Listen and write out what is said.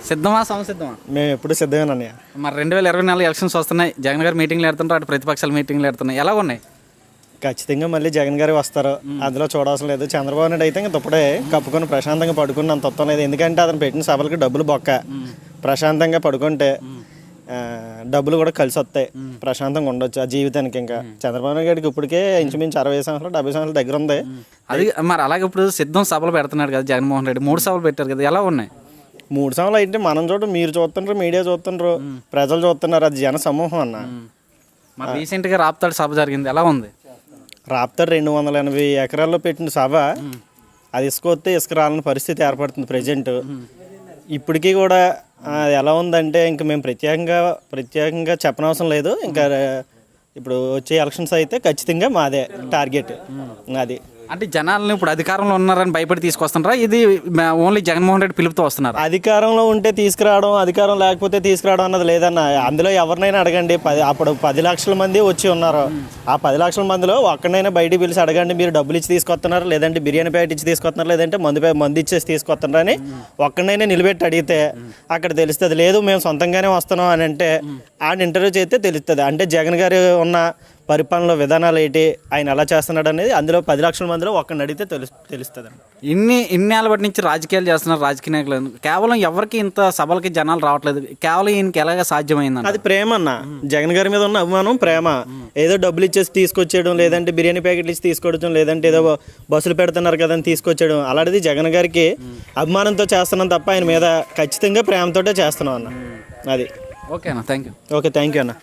సిద్ధమా సంసిద్ధమా? మేము ఎప్పుడు సిద్ధమేనన్నయ్య. మరి 2024 ఎలక్షన్స్ వస్తున్నాయి. జగన్ గారు మీటింగ్లు పెడుతుంటారు, అటు ప్రతిపక్షాల మీటింగ్లు పెడుతున్నాయి. ఎలా ఉన్నాయి? ఖచ్చితంగా మళ్ళీ జగన్ గారు వస్తారు, అందులో చూడవలసిన లేదు. చంద్రబాబు నాయుడు అయితే ఇంకా తుప్పడే కప్పుకొని ప్రశాంతంగా పడుకుని అంత తత్వం లేదు. ఎందుకంటే అతను పెట్టిన సభలకి డబ్బులు బొక్క. ప్రశాంతంగా పడుకుంటే డబ్బులు కూడా కలిసి వస్తాయి, ప్రశాంతంగా ఉండొచ్చు ఆ జీవితానికి. ఇంకా చంద్రబాబు నాయుడు గారికి ఇప్పటికే ఇంచుమించు 60 సంవత్సరాలు 70 సంవత్సరాల దగ్గర ఉంది. అది మరి అలాగే ఇప్పుడు సిద్ధం సభలు పెడుతున్నాడు కదా జగన్మోహన్ రెడ్డి, 3 సభలు పెట్టారు కదా, ఎలా ఉన్నాయి? 3 సంవత్సరాలు అయితే మనం చూడటం, మీరు చూస్తుండ్రు, మీడియా చూస్తుండ్రు, ప్రజలు చూస్తున్నారు, అది జన సమూహం అన్న. మరి రీసెంట్గా రాప్తాడు సభ జరిగింది, ఎలా ఉంది? రాప్తాడు 280 ఎకరాల్లో పెట్టిన సభ, అది ఇసుక వస్తే ఇసుక రాలని పరిస్థితి ఏర్పడుతుంది ప్రజెంట్. ఇప్పటికీ కూడా ఎలా ఉందంటే ఇంక మేము ప్రత్యేకంగా చెప్పనవసరం లేదు. ఇంకా ఇప్పుడు వచ్చే ఎలక్షన్స్ అయితే ఖచ్చితంగా మాదే టార్గెట్. అది అంటే జనాలను ఇప్పుడు అధికారంలో ఉన్నారని భయపడి తీసుకొస్తున్నారా, ఇది ఓన్లీ జగన్మోహన్ రెడ్డి పిలుపుతో వస్తున్నారు? అధికారంలో ఉంటే తీసుకురావడం, అధికారం లేకపోతే తీసుకురావడం అన్నది లేదన్న. అందులో ఎవరినైనా అడగండి, అప్పుడు 10 లక్షల మంది వచ్చి ఉన్నారు. ఆ 10 లక్షల మందిలో ఒక్కడైనా బయటికి పిలిచి అడగండి, మీరు డబ్బులు ఇచ్చి తీసుకొస్తున్నారు, లేదంటే బిర్యానీ ప్యాకెట్ ఇచ్చి తీసుకొస్తున్నారు, లేదంటే మందు ఇచ్చేసి తీసుకొస్తున్నారు అని ఒక్కడైనా నిలబెట్టి అడిగితే అక్కడ తెలుస్తుంది. లేదు మేము సొంతంగానే వస్తున్నాం అని అంటే ఆయన ఇంటర్వ్యూ చేస్తే తెలుస్తుంది. అంటే జగన్ గారు ఉన్న పరిపాలన విధానాలు ఏంటి, ఆయన ఎలా చేస్తున్నాడు అనేది అందులో 10 లక్షల మందిలో ఒక్కడిని అడిగితే తెలుస్తుంది. ఇన్నేళ్ళ బట్టి నుంచి రాజకీయాలు చేస్తున్నారు రాజకీయ నాయకులు, కేవలం ఎవరికి ఇంత సభలకి జనాలు రావట్లేదు, కేవలం ఈయనకి ఎలాగ సాధ్యమైంది? అది ప్రేమ అన్న, జగన్ గారి మీద ఉన్న అభిమానం, ప్రేమ. ఏదో డబ్బులు ఇచ్చేసి తీసుకొచ్చేయడం, లేదంటే బిర్యానీ ప్యాకెట్లు ఇచ్చి తీసుకోవడం, లేదంటే ఏదో బస్సులు పెడుతున్నారు కదా అని తీసుకొచ్చేయడం, అలాంటిది జగన్ గారికి అభిమానంతో చేస్తున్నాం తప్ప ఆయన మీద ఖచ్చితంగా ప్రేమతోటే చేస్తున్నాం అన్న. అది ఓకే అన్న, thank you. Okay, thank you అన్న.